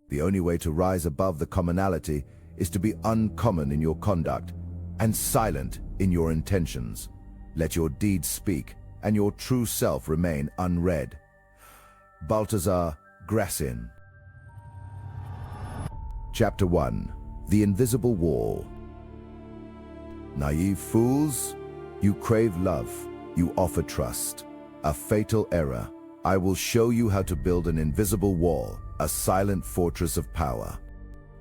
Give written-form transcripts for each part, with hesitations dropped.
The only way to rise above the commonality is to be uncommon in your conduct and silent in your intentions. Let your deeds speak and your true self remain unread. Balthazar Grasin. Chapter 1. The Invisible Wall. Naive fools, you crave love, you offer trust. A fatal error. I will show you how to build an invisible wall, a silent fortress of power.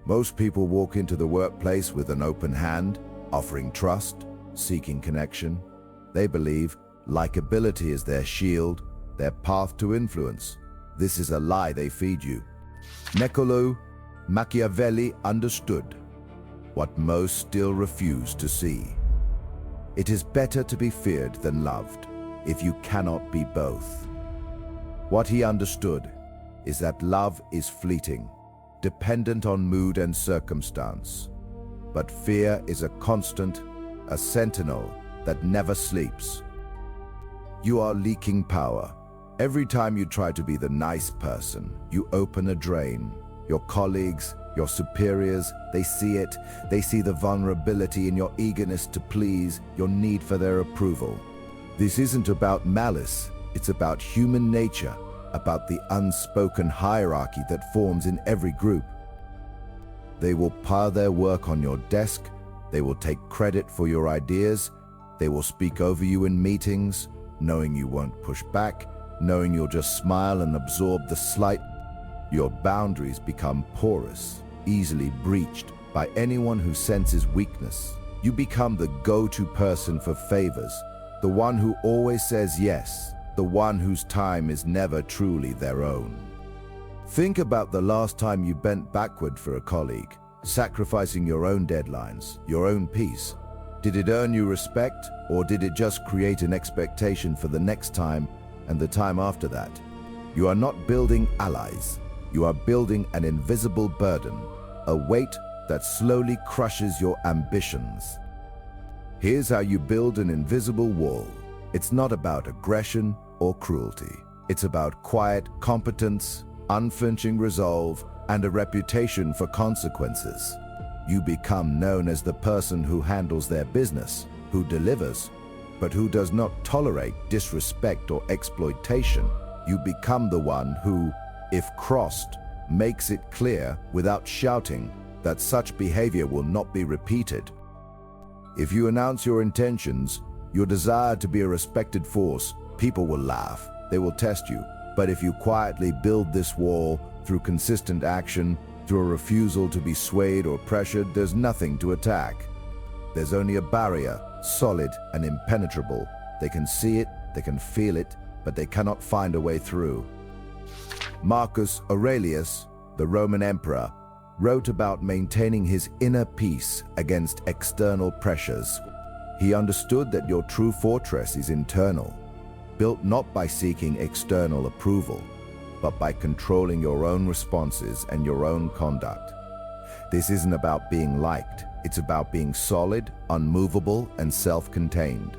Most people walk into the workplace with an open hand, offering trust, seeking connection. They believe likability is their shield, their path to influence. This is a lie they feed you. Niccolò Machiavelli understood what most still refuse to see. It is better to be feared than loved, if you cannot be both. What he understood is that love is fleeting, dependent on mood and circumstance. But fear is a constant, a sentinel that never sleeps. You are leaking power. Every time you try to be the nice person, you open a drain. Your colleagues, your superiors, they see it. They see the vulnerability in your eagerness to please, your need for their approval. This isn't about malice, it's about human nature, about the unspoken hierarchy that forms in every group. They will pile their work on your desk, they will take credit for your ideas, they will speak over you in meetings, knowing you won't push back, knowing you'll just smile and absorb the slight. Your boundaries become porous, easily breached by anyone who senses weakness. You become the go-to person for favors, the one who always says yes, the one whose time is never truly their own. Think about the last time you bent backward for a colleague, sacrificing your own deadlines, your own peace. Did it earn you respect, or did it just create an expectation for the next time and the time after that? You are not building allies. You are building an invisible burden, a weight that slowly crushes your ambitions. Here's how you build an invisible wall. It's not about aggression or cruelty. It's about quiet competence, unflinching resolve, and a reputation for consequences. You become known as the person who handles their business, who delivers, but who does not tolerate disrespect or exploitation. You become the one who, if crossed, makes it clear without shouting that such behavior will not be repeated. If you announce your intentions, your desire to be a respected force, people will laugh, they will test you. But if you quietly build this wall through consistent action, through a refusal to be swayed or pressured, there's nothing to attack. There's only a barrier, solid and impenetrable. They can see it, they can feel it, but they cannot find a way through. Marcus Aurelius, the Roman emperor, wrote about maintaining his inner peace against external pressures. He understood that your true fortress is internal, built not by seeking external approval, but by controlling your own responses and your own conduct. This isn't about being liked, it's about being solid, unmovable, and self-contained.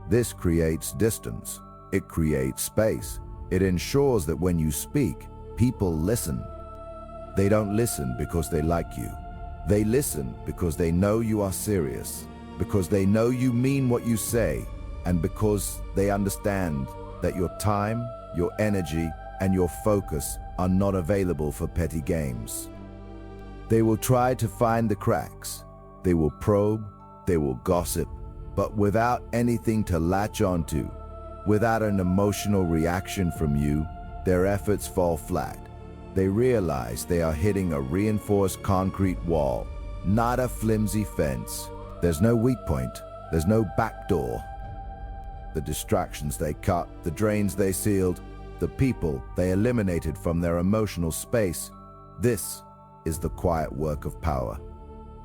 This creates distance, it creates space, it ensures that when you speak, people listen. They don't listen because they like you. They listen because they know you are serious, because they know you mean what you say, and because they understand that your time, your energy, and your focus are not available for petty games. They will try to find the cracks. They will probe, they will gossip, but without anything to latch onto, without an emotional reaction from you, their efforts fall flat. They realize they are hitting a reinforced concrete wall, not a flimsy fence. There's no weak point, there's no back door. The distractions they cut, the drains they sealed, the people they eliminated from their emotional space. This is the quiet work of power.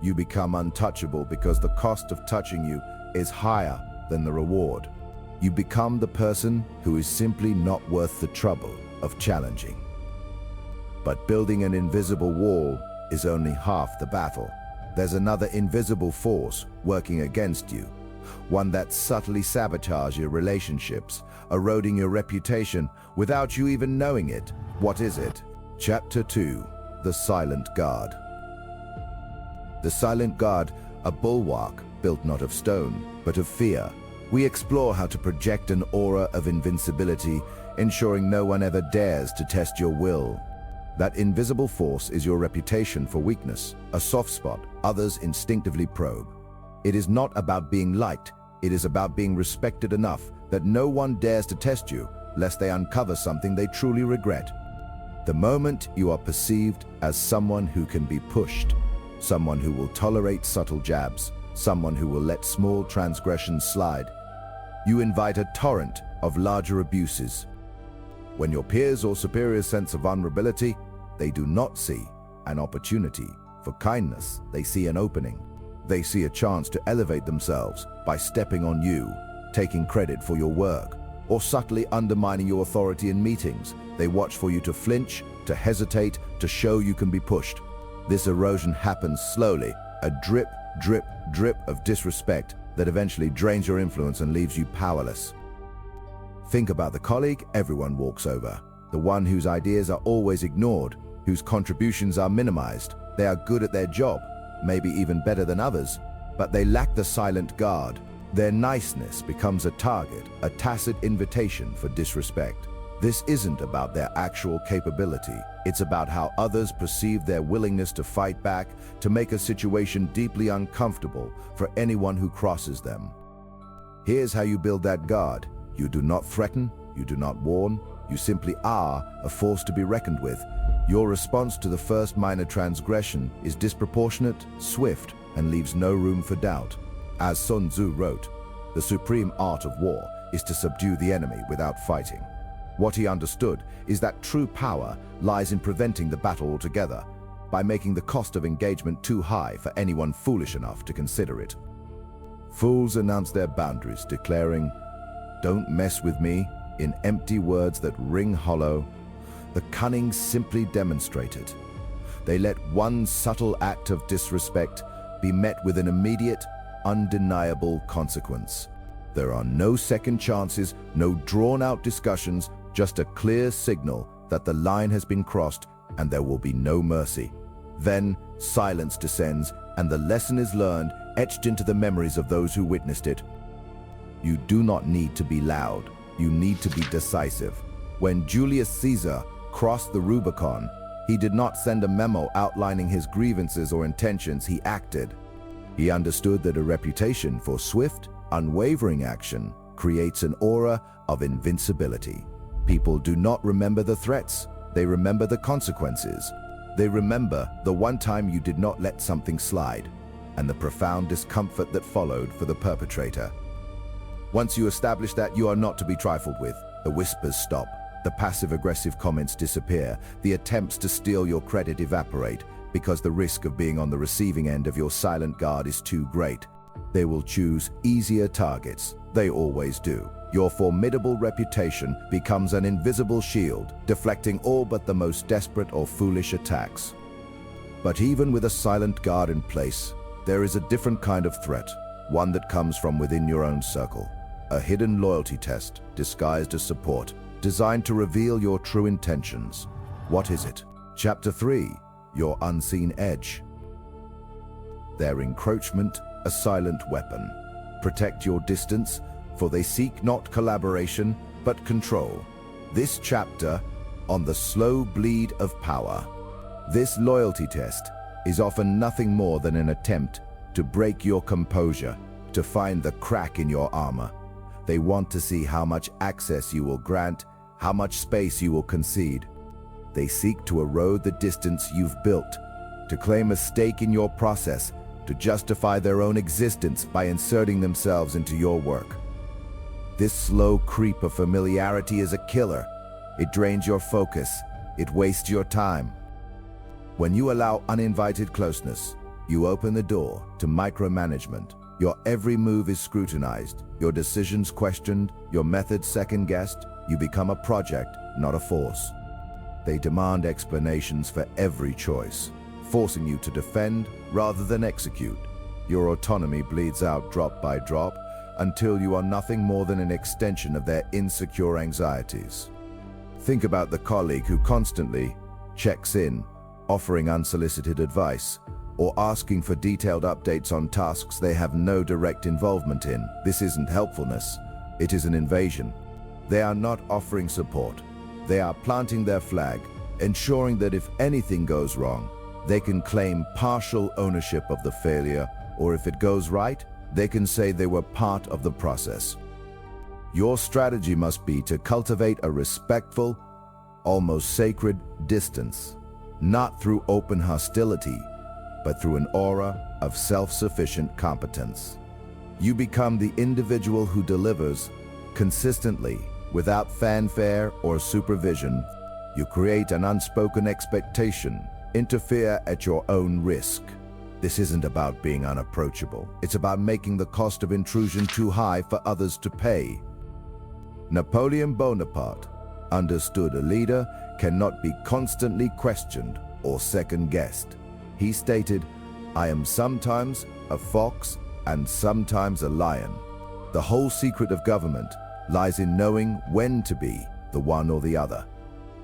You become untouchable because the cost of touching you is higher than the reward. You become the person who is simply not worth the trouble of challenging. But building an invisible wall is only half the battle. There's another invisible force working against you, one that subtly sabotages your relationships, eroding your reputation without you even knowing it. What is it? Chapter 2. the silent guard. The silent guard, a bulwark built not of stone, but of fear. We explore how to project an aura of invincibility, ensuring no one ever dares to test your will. That invisible force is your reputation for weakness, a soft spot others instinctively probe. It is not about being liked, it is about being respected enough that no one dares to test you, lest they uncover something they truly regret. The moment you are perceived as someone who can be pushed, someone who will tolerate subtle jabs, someone who will let small transgressions slide, you invite a torrent of larger abuses. When your peers or superiors sense a vulnerability, they do not see an opportunity for kindness, they see an opening. They see a chance to elevate themselves by stepping on you, taking credit for your work, or subtly undermining your authority in meetings. They watch for you to flinch, to hesitate, to show you can be pushed. This erosion happens slowly, a drip, drip, drip of disrespect that eventually drains your influence and leaves you powerless. Think about the colleague everyone walks over, the one whose ideas are always ignored, whose contributions are minimized. They are good at their job, maybe even better than others, but they lack the silent guard. Their niceness becomes a target, a tacit invitation for disrespect. This isn't about their actual capability. It's about how others perceive their willingness to fight back, to make a situation deeply uncomfortable for anyone who crosses them. Here's how you build that guard. You do not threaten, you do not warn, you simply are a force to be reckoned with. Your response to the first minor transgression is disproportionate, swift, and leaves no room for doubt. As Sun Tzu wrote, the supreme art of war is to subdue the enemy without fighting. What he understood is that true power lies in preventing the battle altogether, by making the cost of engagement too high for anyone foolish enough to consider it. Fools announce their boundaries, declaring, "Don't mess with me," in empty words that ring hollow. The cunning simply demonstrate it. They let one subtle act of disrespect be met with an immediate, undeniable consequence. There are no second chances, no drawn-out discussions, just a clear signal that the line has been crossed and there will be no mercy. Then silence descends and the lesson is learned, etched into the memories of those who witnessed it. You do not need to be loud, you need to be decisive. When Julius Caesar crossed the Rubicon, he did not send a memo outlining his grievances or intentions, he acted. He understood that a reputation for swift, unwavering action creates an aura of invincibility. People do not remember the threats, they remember the consequences. They remember the one time you did not let something slide, and the profound discomfort that followed for the perpetrator. Once you establish that you are not to be trifled with, the whispers stop, the passive-aggressive comments disappear, the attempts to steal your credit evaporate, because the risk of being on the receiving end of your silent guard is too great. They will choose easier targets. They always do. Your formidable reputation becomes an invisible shield, deflecting all but the most desperate or foolish attacks. But even with a silent guard in place, there is a different kind of threat, one that comes from within your own circle. A hidden loyalty test, disguised as support, designed to reveal your true intentions. What is it? Chapter 3, Your Unseen Edge. Their encroachment, a silent weapon. Protect your distance, for they seek not collaboration, but control. This chapter on the slow bleed of power. This loyalty test is often nothing more than an attempt to break your composure, to find the crack in your armor. They want to see how much access you will grant, how much space you will concede. They seek to erode the distance you've built, to claim a stake in your process, to justify their own existence by inserting themselves into your work. This slow creep of familiarity is a killer. It drains your focus. It wastes your time. When you allow uninvited closeness, you open the door to micromanagement. Your every move is scrutinized, your decisions questioned, your methods second-guessed. You become a project, not a force. They demand explanations for every choice, forcing you to defend rather than execute. Your autonomy bleeds out drop by drop until you are nothing more than an extension of their insecure anxieties. Think about the colleague who constantly checks in, offering unsolicited advice, or asking for detailed updates on tasks they have no direct involvement in. This isn't helpfulness, it is an invasion. They are not offering support. They are planting their flag, ensuring that if anything goes wrong, they can claim partial ownership of the failure, or if it goes right, they can say they were part of the process. Your strategy must be to cultivate a respectful, almost sacred distance, not through open hostility, but through an aura of self-sufficient competence. You become the individual who delivers consistently, without fanfare or supervision. You create an unspoken expectation, interfere at your own risk. This isn't about being unapproachable. It's about making the cost of intrusion too high for others to pay. Napoleon Bonaparte understood a leader cannot be constantly questioned or second-guessed. He stated, "I am sometimes a fox and sometimes a lion." The whole secret of government lies in knowing when to be the one or the other.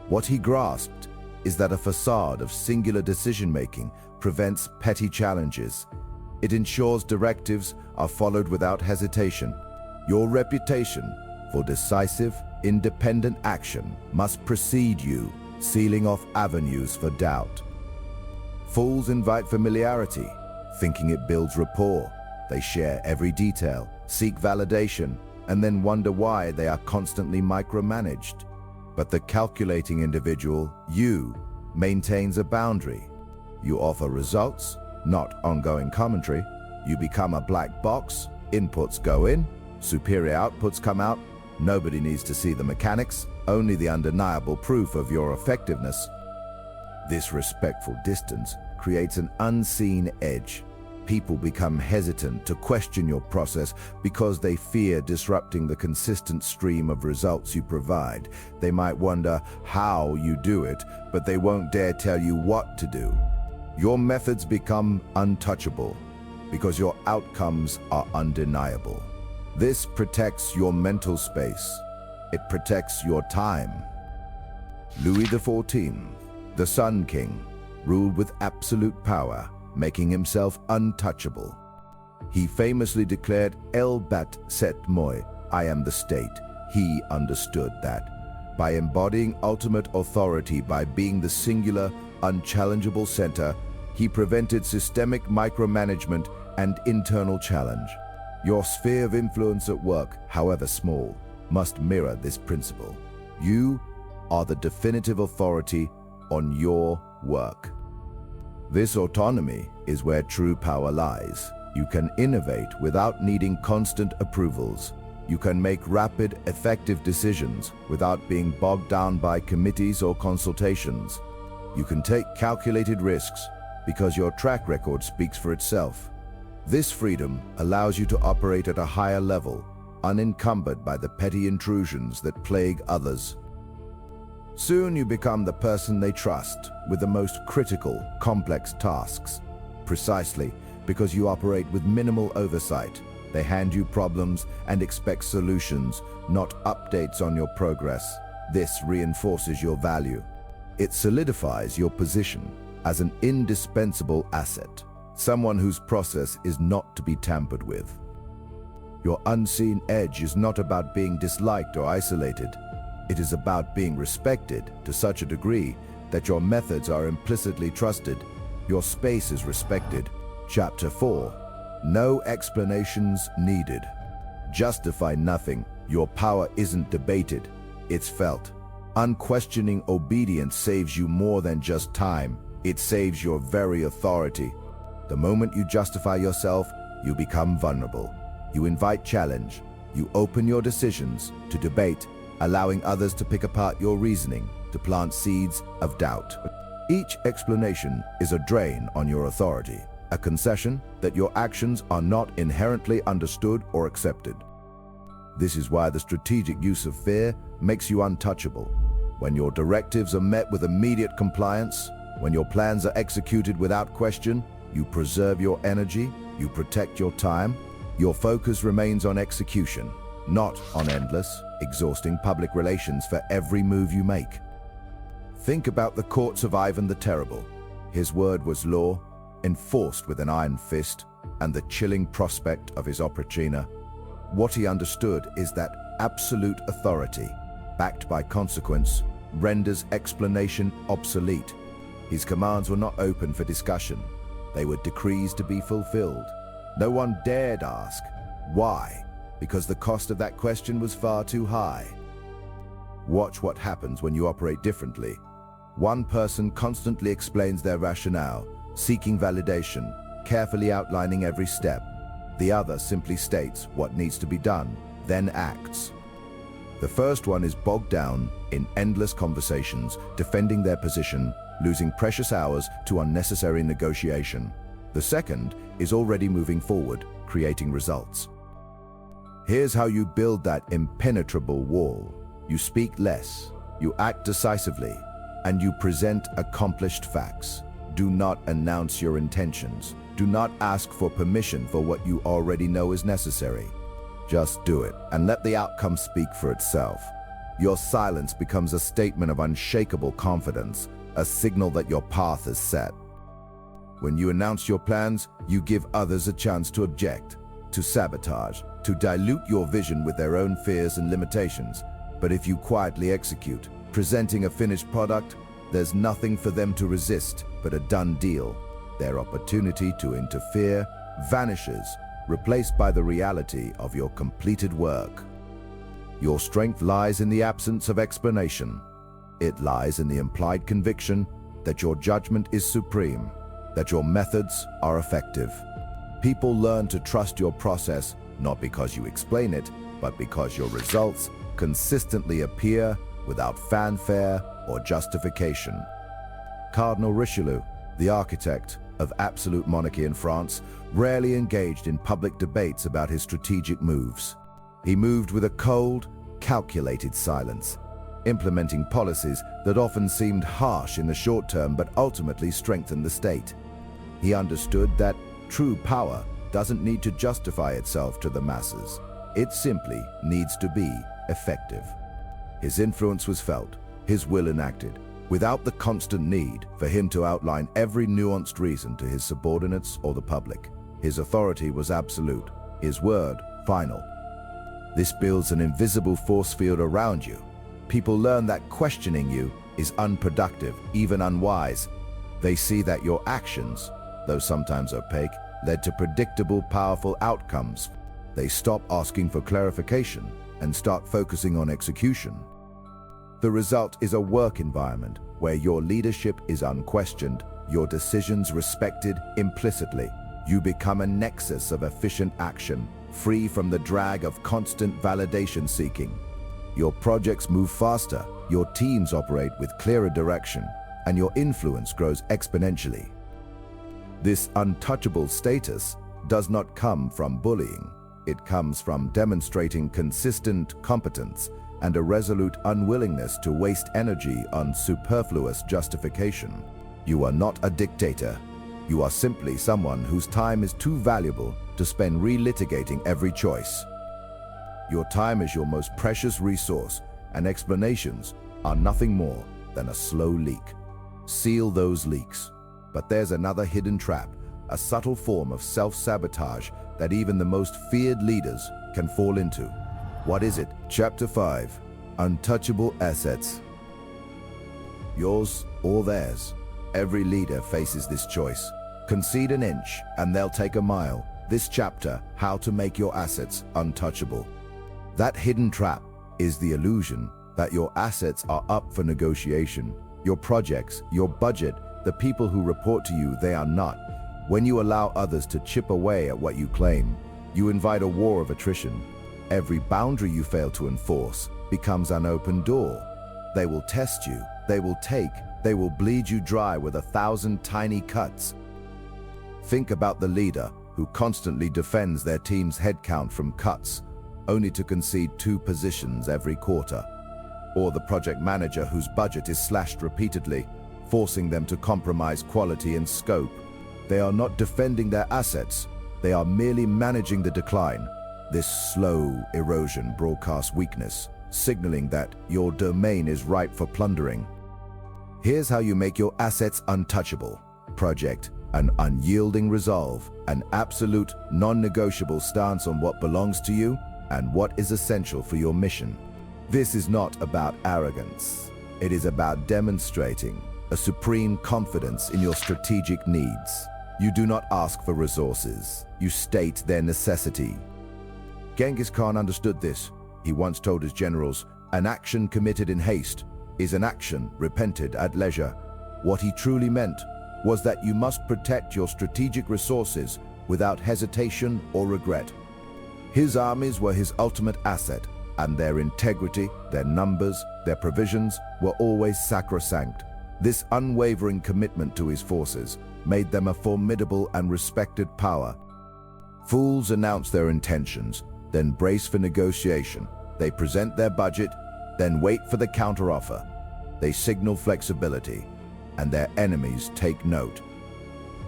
What he grasped is that a facade of singular decision-making prevents petty challenges. It ensures directives are followed without hesitation. Your reputation for decisive, independent action must precede you, sealing off avenues for doubt. Fools invite familiarity, thinking it builds rapport. They share every detail, seek validation, and then wonder why they are constantly micromanaged. But the calculating individual, you, maintains a boundary. You offer results, not ongoing commentary. You become a black box, inputs go in, superior outputs come out. Nobody needs to see the mechanics, only the undeniable proof of your effectiveness. This respectful distance creates an unseen edge. People become hesitant to question your process because they fear disrupting the consistent stream of results you provide. They might wonder how you do it, but they won't dare tell you what to do. Your methods become untouchable because your outcomes are undeniable. This protects your mental space. It protects your time. Louis XIV, the Sun King, ruled with absolute power, making himself untouchable. He famously declared, "El bat set moi," I am the state. He understood that. By embodying ultimate authority, by being the singular, unchallengeable center, he prevented systemic micromanagement and internal challenge. Your sphere of influence at work, however small, must mirror this principle. You are the definitive authority on your work. This autonomy is where true power lies. You can innovate without needing constant approvals. You can make rapid, effective decisions without being bogged down by committees or consultations. You can take calculated risks because your track record speaks for itself. This freedom allows you to operate at a higher level, unencumbered by the petty intrusions that plague others. Soon you become the person they trust with the most critical, complex tasks. Precisely because you operate with minimal oversight, they hand you problems and expect solutions, not updates on your progress. This reinforces your value. It solidifies your position as an indispensable asset, someone whose process is not to be tampered with. Your unseen edge is not about being disliked or isolated. It is about being respected to such a degree that your methods are implicitly trusted. Your space is respected. Chapter 4. No explanations needed. Justify nothing. Your power isn't debated. It's felt. Unquestioning obedience saves you more than just time. It saves your very authority. The moment you justify yourself, you become vulnerable. You invite challenge. You open your decisions to debate, allowing others to pick apart your reasoning, to plant seeds of doubt. Each explanation is a drain on your authority, a concession that your actions are not inherently understood or accepted. This is why the strategic use of fear makes you untouchable. When your directives are met with immediate compliance, when your plans are executed without question, you preserve your energy, you protect your time, your focus remains on execution, not on endless, exhausting public relations for every move you make. Think about the courts of Ivan the Terrible. His word was law, enforced with an iron fist, and the chilling prospect of his operatina. What he understood is that absolute authority, backed by consequence, renders explanation obsolete. His commands were not open for discussion. They were decrees to be fulfilled. No one dared ask, why? Because the cost of that question was far too high. Watch what happens when you operate differently. One person constantly explains their rationale, seeking validation, carefully outlining every step. The other simply states what needs to be done, then acts. The first one is bogged down in endless conversations, defending their position, losing precious hours to unnecessary negotiation. The second is already moving forward, creating results. Here's how you build that impenetrable wall. You speak less, you act decisively, and you present accomplished facts. Do not announce your intentions. Do not ask for permission for what you already know is necessary. Just do it, and let the outcome speak for itself. Your silence becomes a statement of unshakable confidence, a signal that your path is set. When you announce your plans, you give others a chance to object, to sabotage, to dilute your vision with their own fears and limitations. But if you quietly execute, presenting a finished product, there's nothing for them to resist but a done deal. Their opportunity to interfere vanishes, replaced by the reality of your completed work. Your strength lies in the absence of explanation. It lies in the implied conviction that your judgment is supreme, that your methods are effective. People learn to trust your process not because you explain it, but because your results consistently appear without fanfare or justification. Cardinal Richelieu, the architect of absolute monarchy in France, rarely engaged in public debates about his strategic moves. He moved with a cold, calculated silence, implementing policies that often seemed harsh in the short term but ultimately strengthened the state. He understood that true power doesn't need to justify itself to the masses. It simply needs to be effective. His influence was felt, his will enacted, without the constant need for him to outline every nuanced reason to his subordinates or the public. His authority was absolute, his word final. This builds an invisible force field around you. People learn that questioning you is unproductive, even unwise. They see that your actions, though sometimes opaque, led to predictable, powerful outcomes. They stop asking for clarification and start focusing on execution. The result is a work environment where your leadership is unquestioned, your decisions respected implicitly. You become a nexus of efficient action, free from the drag of constant validation seeking. Your projects move faster, your teams operate with clearer direction, and your influence grows exponentially. This untouchable status does not come from bullying. It comes from demonstrating consistent competence and a resolute unwillingness to waste energy on superfluous justification. You are not a dictator. You are simply someone whose time is too valuable to spend relitigating every choice. Your time is your most precious resource, and explanations are nothing more than a slow leak. Seal those leaks. But there's another hidden trap, a subtle form of self-sabotage that even the most feared leaders can fall into. What is it? Chapter 5, Untouchable Assets. Yours or theirs. Every leader faces this choice. Concede an inch and they'll take a mile. This chapter, How to Make Your Assets Untouchable. That hidden trap is the illusion that your assets are up for negotiation. Your projects, your budget, the people who report to you, they are not. When you allow others to chip away at what you claim, you invite a war of attrition. Every boundary you fail to enforce becomes an open door. They will test you, they will bleed you dry with 1,000 tiny cuts. Think about the leader who constantly defends their team's headcount from cuts, only to concede 2 positions every quarter. Or the project manager whose budget is slashed repeatedly, forcing them to compromise quality and scope. They are not defending their assets, they are merely managing the decline. This slow erosion broadcasts weakness, signaling that your domain is ripe for plundering. Here's how you make your assets untouchable. project, an unyielding resolve, an absolute non-negotiable stance on what belongs to you and what is essential for your mission. This is not about arrogance. It is about demonstrating a supreme confidence in your strategic needs. You do not ask for resources. You state their necessity. Genghis Khan understood this. He once told his generals, "An action committed in haste is an action repented at leisure." What he truly meant was that you must protect your strategic resources without hesitation or regret. His armies were his ultimate asset, and their integrity, their numbers, their provisions were always sacrosanct. This unwavering commitment to his forces made them a formidable and respected power. Fools announce their intentions, then brace for negotiation. They present their budget, then wait for the counteroffer. They signal flexibility, and their enemies take note.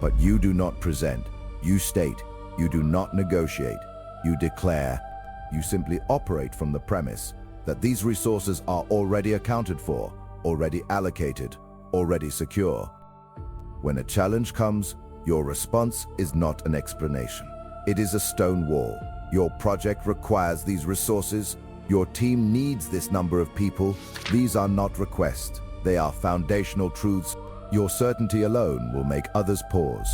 But you do not present, you state, you do not negotiate, you declare. You simply operate from the premise that these resources are already accounted for, already allocated, already secure. When a challenge comes, your response is not an explanation. It is a stone wall. Your project requires these resources. Your team needs this number of people. These are not requests. They are foundational truths. Your certainty alone will make others pause.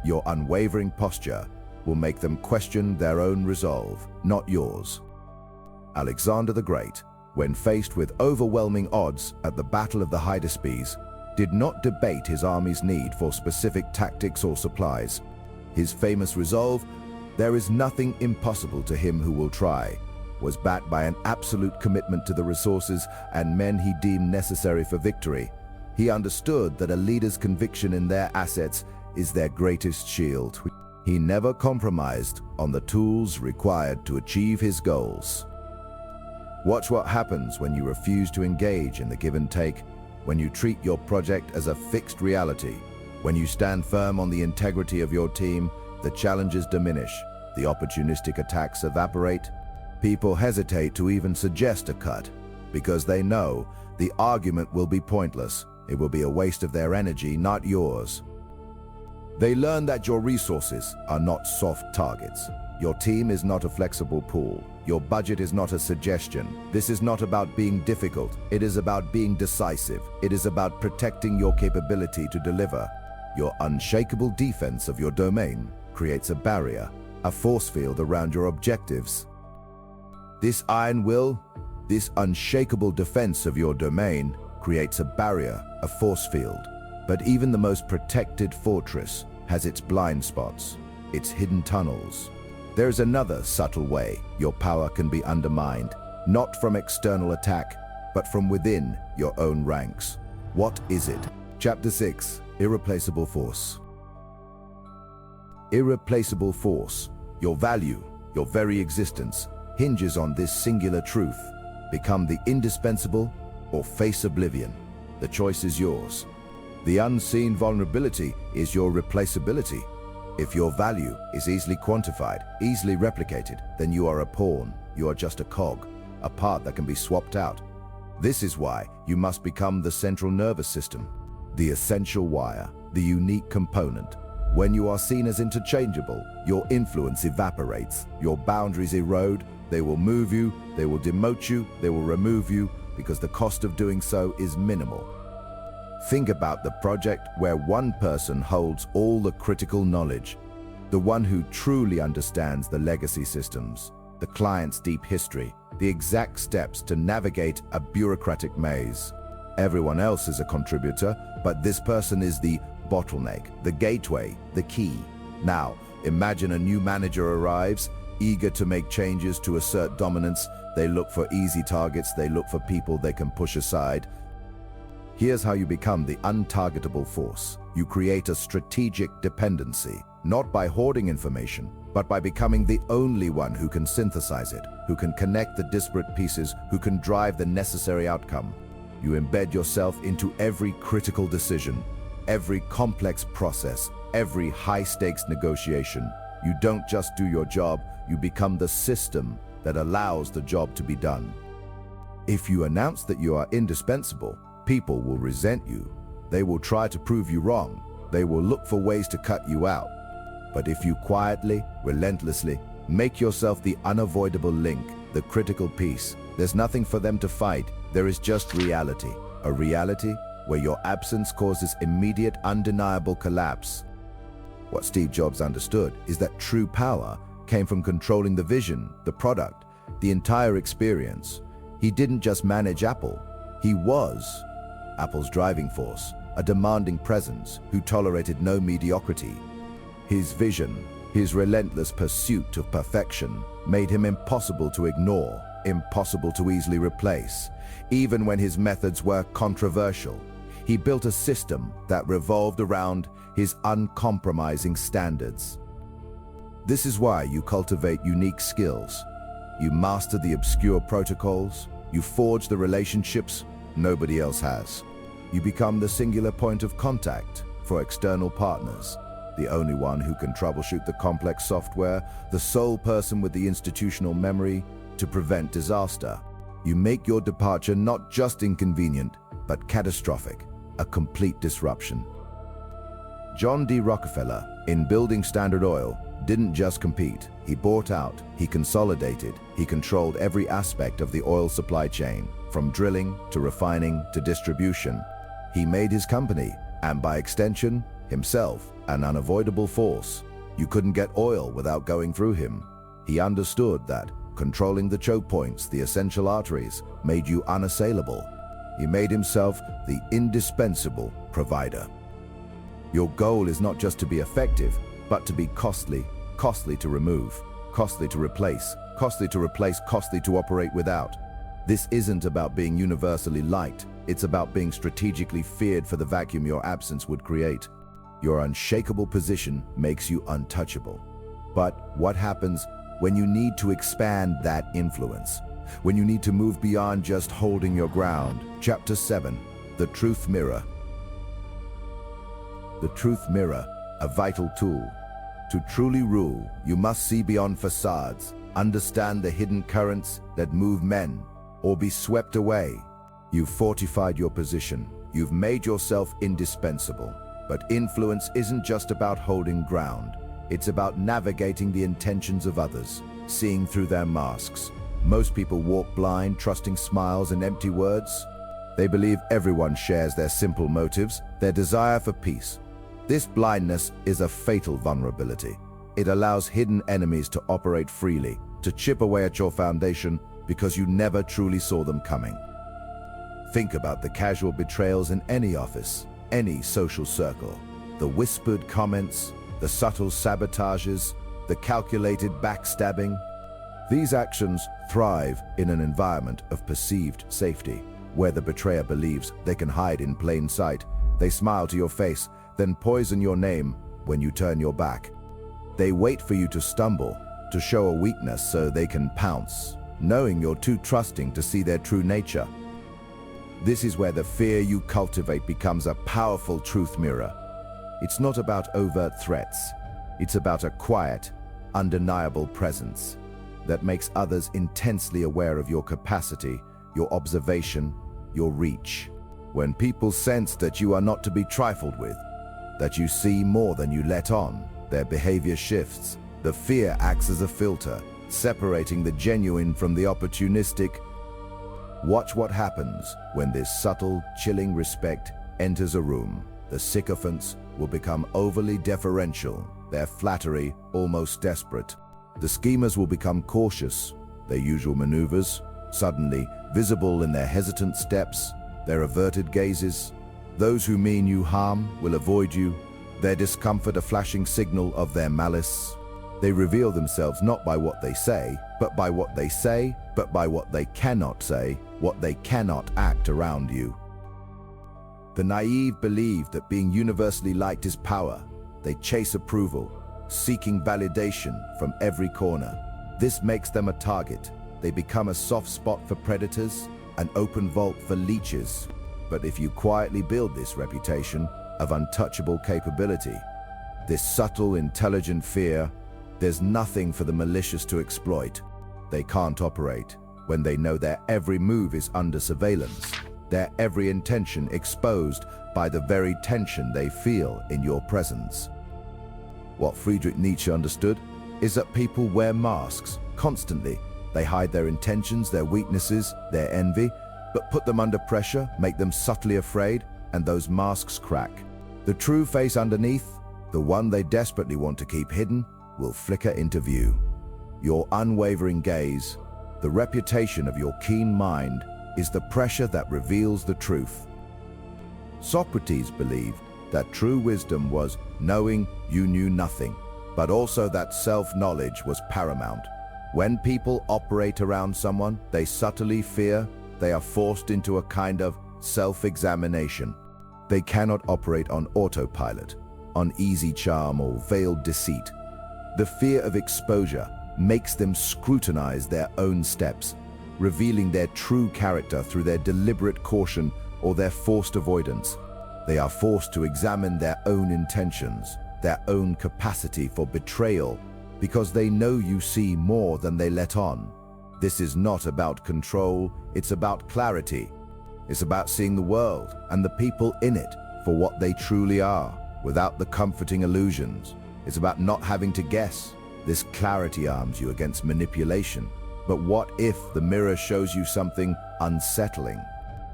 Your unwavering posture will make them question their own resolve, not yours. Alexander the Great, when faced with overwhelming odds at the Battle of the Hydaspes, did not debate his army's need for specific tactics or supplies. His famous resolve, "There is nothing impossible to him who will try," was backed by an absolute commitment to the resources and men he deemed necessary for victory. He understood that a leader's conviction in their assets is their greatest shield. He never compromised on the tools required to achieve his goals. Watch what happens when you refuse to engage in the give and take, when you treat your project as a fixed reality. When you stand firm on the integrity of your team, the challenges diminish, the opportunistic attacks evaporate. People hesitate to even suggest a cut because they know the argument will be pointless. It will be a waste of their energy, not yours. They learn that your resources are not soft targets. Your team is not a flexible pool. Your budget is not a suggestion. This is not about being difficult. It is about being decisive. It is about protecting your capability to deliver. Your unshakable defense of your domain creates a barrier, a force field around your objectives. This iron will, this unshakable defense of your domain creates a barrier, a force field. But even the most protected fortress has its blind spots, its hidden tunnels. There's another subtle way your power can be undermined, not from external attack, but from within your own ranks. What is it? Chapter 6, Irreplaceable Force. Irreplaceable force, your value, your very existence, hinges on this singular truth. Become the indispensable or face oblivion. The choice is yours. The unseen vulnerability is your replaceability. If your value is easily quantified, easily replicated, then you are a pawn. You are just a cog, a part that can be swapped out. This is why you must become the central nervous system, the essential wire, the unique component. When you are seen as interchangeable, your influence evaporates, your boundaries erode, they will move you, they will demote you, they will remove you, because the cost of doing so is minimal. Think about the project where one person holds all the critical knowledge, the one who truly understands the legacy systems, the client's deep history, the exact steps to navigate a bureaucratic maze. Everyone else is a contributor, but this person is the bottleneck, the gateway, the key. Now, imagine a new manager arrives, eager to make changes to assert dominance. They look for easy targets, they look for people they can push aside. Here's how you become the untargetable force. You create a strategic dependency, not by hoarding information, but by becoming the only one who can synthesize it, who can connect the disparate pieces, who can drive the necessary outcome. You embed yourself into every critical decision, every complex process, every high-stakes negotiation. You don't just do your job, you become the system that allows the job to be done. If you announce that you are indispensable, people will resent you. They will try to prove you wrong. They will look for ways to cut you out. But if you quietly, relentlessly, make yourself the unavoidable link, the critical piece, there's nothing for them to fight. There is just reality. A reality where your absence causes immediate, undeniable collapse. What Steve Jobs understood is that true power came from controlling the vision, the product, the entire experience. He didn't just manage Apple. He was Apple's driving force, a demanding presence who tolerated no mediocrity. His vision, his relentless pursuit of perfection, made him impossible to ignore, impossible to easily replace. Even when his methods were controversial, he built a system that revolved around his uncompromising standards. This is why you cultivate unique skills. You master the obscure protocols. You forge the relationships nobody else has. You become the singular point of contact for external partners, the only one who can troubleshoot the complex software, the sole person with the institutional memory to prevent disaster. You make your departure not just inconvenient, but catastrophic, a complete disruption. John D. Rockefeller, in building Standard Oil, didn't just compete. He bought out, he consolidated, he controlled every aspect of the oil supply chain, from drilling to refining to distribution. He made his company, and by extension, himself, an unavoidable force. You couldn't get oil without going through him. He understood that controlling the choke points, the essential arteries, made you unassailable. He made himself the indispensable provider. Your goal is not just to be effective, but to be costly, costly to remove, costly to replace, costly to operate without. This isn't about being universally liked. It's about being strategically feared for the vacuum your absence would create. Your unshakable position makes you untouchable. But what happens when you need to expand that influence? When you need to move beyond just holding your ground? Chapter 7, The Truth Mirror. The truth mirror, a vital tool. To truly rule, you must see beyond facades, understand the hidden currents that move men, or be swept away. You've fortified your position. You've made yourself indispensable. But influence isn't just about holding ground. It's about navigating the intentions of others, seeing through their masks. Most people walk blind, trusting smiles and empty words. They believe everyone shares their simple motives, their desire for peace. This blindness is a fatal vulnerability. It allows hidden enemies to operate freely, to chip away at your foundation because you never truly saw them coming. Think about the casual betrayals in any office, any social circle. The whispered comments, the subtle sabotages, the calculated backstabbing. These actions thrive in an environment of perceived safety, where the betrayer believes they can hide in plain sight. They smile to your face, then poison your name when you turn your back. They wait for you to stumble, to show a weakness so they can pounce, knowing you're too trusting to see their true nature. This is where the fear you cultivate becomes a powerful truth mirror. It's not about overt threats. It's about a quiet, undeniable presence that makes others intensely aware of your capacity, your observation, your reach. When people sense that you are not to be trifled with, that you see more than you let on, their behavior shifts. The fear acts as a filter, separating the genuine from the opportunistic. Watch what happens when this subtle, chilling respect enters a room. The sycophants will become overly deferential, their flattery almost desperate. The schemers will become cautious, their usual maneuvers suddenly visible in their hesitant steps, their averted gazes. Those who mean you harm will avoid you, their discomfort a flashing signal of their malice. They reveal themselves not by what they say, but by what they say, but by what they cannot say, what they cannot act around you. The naive believe that being universally liked is power. They chase approval, seeking validation from every corner. This makes them a target. They become a soft spot for predators, an open vault for leeches. But if you quietly build this reputation of untouchable capability, this subtle, intelligent fear, there's nothing for the malicious to exploit. They can't operate when they know their every move is under surveillance, their every intention exposed by the very tension they feel in your presence. What Friedrich Nietzsche understood is that people wear masks constantly. They hide their intentions, their weaknesses, their envy, but put them under pressure, make them subtly afraid, and those masks crack. The true face underneath, the one they desperately want to keep hidden, will flicker into view. Your unwavering gaze, the reputation of your keen mind, is the pressure that reveals the truth. Socrates believed that true wisdom was knowing you knew nothing, but also that self-knowledge was paramount. When people operate around someone they subtly fear, they are forced into a kind of self-examination. They cannot operate on autopilot, on easy charm or veiled deceit. The fear of exposure makes them scrutinize their own steps, revealing their true character through their deliberate caution or their forced avoidance. They are forced to examine their own intentions, their own capacity for betrayal, because they know you see more than they let on. This is not about control, it's about clarity. It's about seeing the world and the people in it for what they truly are, without the comforting illusions. It's about not having to guess. This clarity arms you against manipulation. But what if the mirror shows you something unsettling?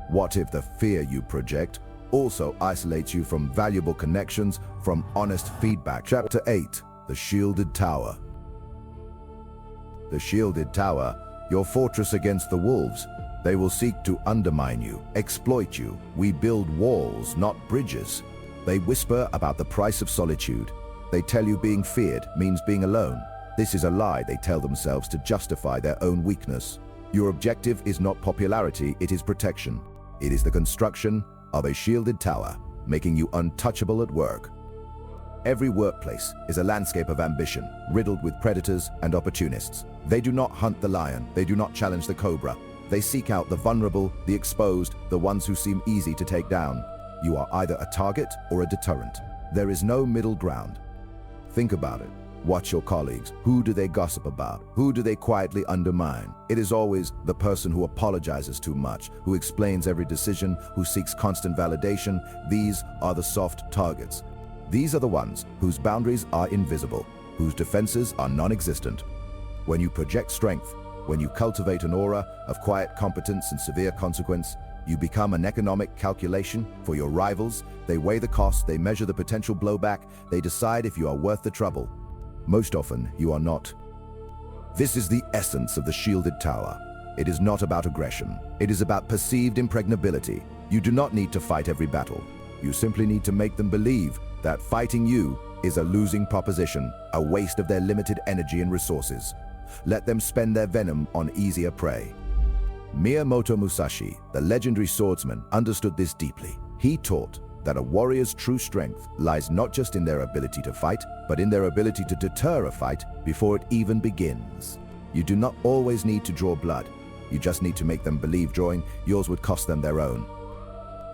What if the fear you project also isolates you from valuable connections, from honest feedback? Chapter 8, The Shielded Tower. The Shielded Tower, your fortress against the wolves. They will seek to undermine you, exploit you. We build walls, not bridges. They whisper about the price of solitude. They tell you being feared means being alone. This is a lie they tell themselves to justify their own weakness. Your objective is not popularity, it is protection. It is the construction of a shielded tower, making you untouchable at work. Every workplace is a landscape of ambition, riddled with predators and opportunists. They do not hunt the lion, they do not challenge the cobra. They seek out the vulnerable, the exposed, the ones who seem easy to take down. You are either a target or a deterrent. There is no middle ground. Think about it. Watch your colleagues. Who do they gossip about? Who do they quietly undermine? It is always the person who apologizes too much, who explains every decision, who seeks constant validation. These are the soft targets. These are the ones whose boundaries are invisible, whose defenses are non-existent. When you project strength, when you cultivate an aura of quiet competence and severe consequence, you become an economic calculation for your rivals. They weigh the cost, they measure the potential blowback, they decide if you are worth the trouble. Most often, you are not. This is the essence of the shielded tower. It is not about aggression. It is about perceived impregnability. You do not need to fight every battle. You simply need to make them believe that fighting you is a losing proposition, a waste of their limited energy and resources. Let them spend their venom on easier prey. Miyamoto Musashi, the legendary swordsman, understood this deeply. He taught that a warrior's true strength lies not just in their ability to fight, but in their ability to deter a fight before it even begins. You do not always need to draw blood. You just need to make them believe drawing yours would cost them their own.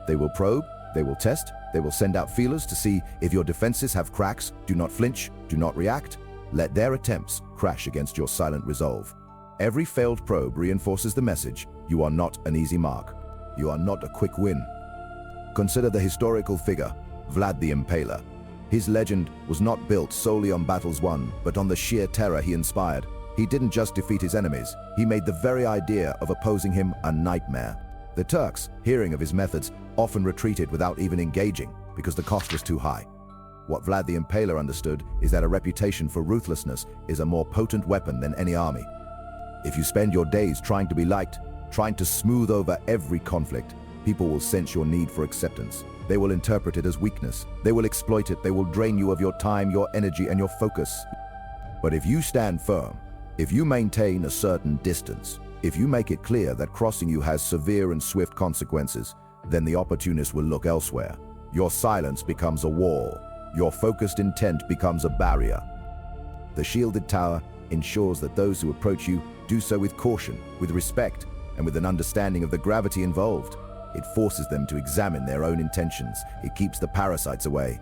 They will probe, they will test, they will send out feelers to see if your defenses have cracks. Do not flinch, do not react. Let their attempts crash against your silent resolve. Every failed probe reinforces the message: you are not an easy mark. You are not a quick win. Consider the historical figure, Vlad the Impaler. His legend was not built solely on battles won, but on the sheer terror he inspired. He didn't just defeat his enemies, he made the very idea of opposing him a nightmare. The Turks, hearing of his methods, often retreated without even engaging because the cost was too high. What Vlad the Impaler understood is that a reputation for ruthlessness is a more potent weapon than any army. If you spend your days trying to be liked, trying to smooth over every conflict, people will sense your need for acceptance. They will interpret it as weakness. They will exploit it. They will drain you of your time, your energy, and your focus. But if you stand firm, if you maintain a certain distance, if you make it clear that crossing you has severe and swift consequences, then the opportunist will look elsewhere. Your silence becomes a wall. Your focused intent becomes a barrier. The shielded tower ensures that those who approach you do so with caution, with respect, and with an understanding of the gravity involved. It forces them to examine their own intentions. It keeps the parasites away.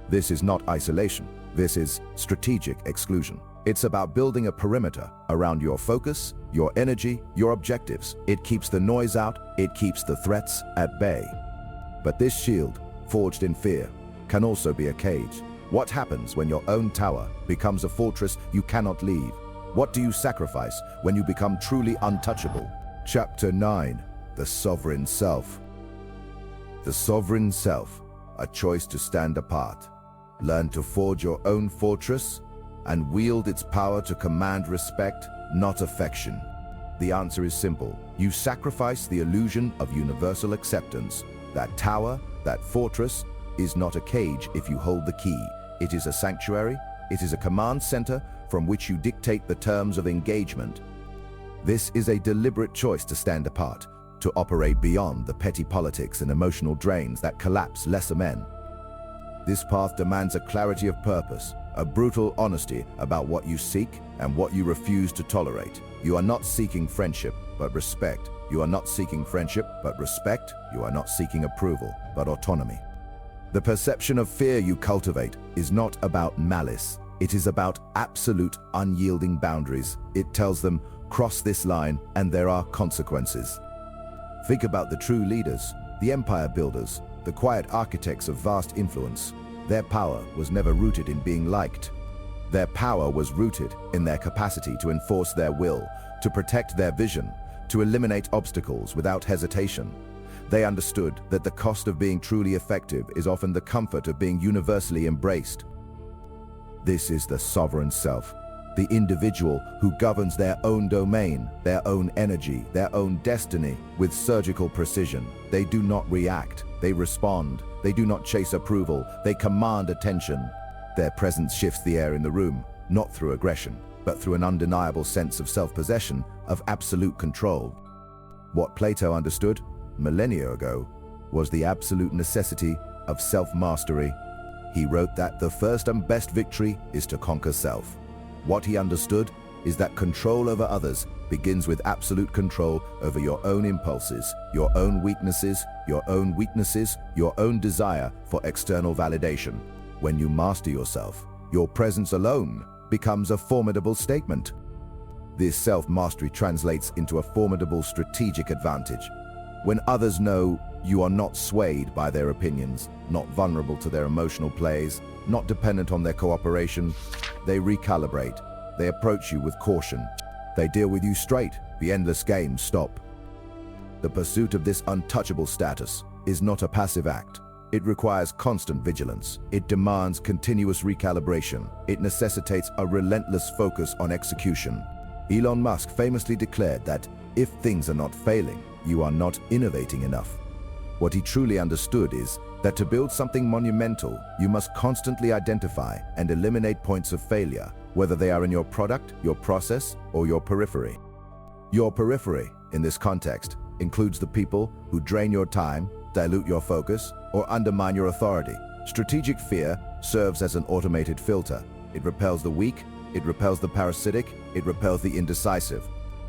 This is not isolation. This is strategic exclusion. It's about building a perimeter around your focus, your energy, your objectives. It keeps the noise out. It keeps the threats at bay. But this shield forged in fear, can also be a cage. What happens when your own tower becomes a fortress you cannot leave? What do you sacrifice when you become truly untouchable? Chapter 9. The Sovereign Self. The sovereign self, a choice to stand apart. Learn to forge your own fortress and wield its power to command respect, not affection. The answer is simple. You sacrifice the illusion of universal acceptance. That tower, that fortress, is not a cage if you hold the key. It is a sanctuary. It is a command center from which you dictate the terms of engagement. This is a deliberate choice to stand apart, to operate beyond the petty politics and emotional drains that collapse lesser men. This path demands a clarity of purpose, a brutal honesty about what you seek and what you refuse to tolerate. You are not seeking friendship, but respect. You are not seeking friendship, but respect. You are not seeking approval, but autonomy. The perception of fear you cultivate is not about malice. It is about absolute, unyielding boundaries. It tells them, cross this line and there are consequences. Think about the true leaders, the empire builders, the quiet architects of vast influence. Their power was never rooted in being liked. Their power was rooted in their capacity to enforce their will, to protect their vision, to eliminate obstacles without hesitation. They understood that the cost of being truly effective is often the comfort of being universally embraced. This is the sovereign self, the individual who governs their own domain, their own energy, their own destiny with surgical precision. They do not react, they respond. They do not chase approval, they command attention. Their presence shifts the air in the room, not through aggression, but through an undeniable sense of self-possession, of absolute control. What Plato understood millennia ago was the absolute necessity of self-mastery. He wrote that the first and best victory is to conquer self. What he understood is that control over others begins with absolute control over your own impulses, your own weaknesses, your own desire for external validation. When you master yourself, your presence alone becomes a formidable statement. This self-mastery translates into a formidable strategic advantage. When others know you are not swayed by their opinions, not vulnerable to their emotional plays, not dependent on their cooperation, they recalibrate. They approach you with caution. They deal with you straight. The endless games stop. The pursuit of this untouchable status is not a passive act. It requires constant vigilance. It demands continuous recalibration. It necessitates a relentless focus on execution. Elon Musk famously declared that if things are not failing, you are not innovating enough. What he truly understood is that to build something monumental, you must constantly identify and eliminate points of failure, whether they are in your product, your process, or your periphery. Your periphery, in this context, includes the people who drain your time, dilute your focus, or undermine your authority. Strategic fear serves as an automated filter. It repels the weak, it repels the parasitic, it repels the indecisive.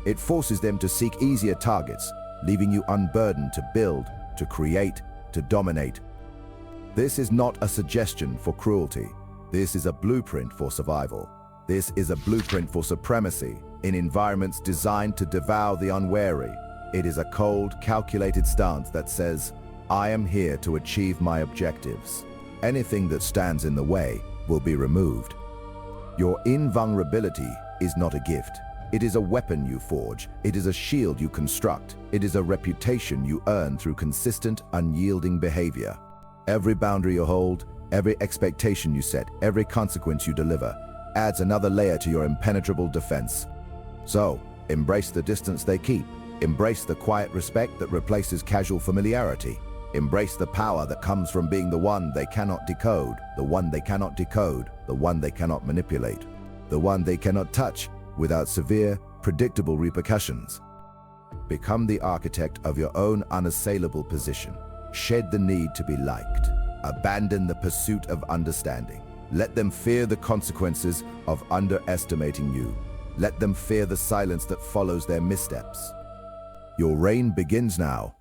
It forces them to seek easier targets, leaving you unburdened to build, to create, to dominate. This is not a suggestion for cruelty. This is a blueprint for survival. This is a blueprint for supremacy in environments designed to devour the unwary. It is a cold, calculated stance that says, I am here to achieve my objectives. Anything that stands in the way will be removed. Your invulnerability is not a gift. It is a weapon you forge. It is a shield you construct. It is a reputation you earn through consistent, unyielding behavior. Every boundary you hold, every expectation you set, every consequence you deliver, adds another layer to your impenetrable defense. So, embrace the distance they keep. Embrace the quiet respect that replaces casual familiarity. Embrace the power that comes from being the one they cannot decode, the one they cannot decode, the one they cannot manipulate, the one they cannot touch without severe, predictable repercussions. Become the architect of your own unassailable position. Shed the need to be liked. Abandon the pursuit of understanding. Let them fear the consequences of underestimating you. Let them fear the silence that follows their missteps. Your reign begins now.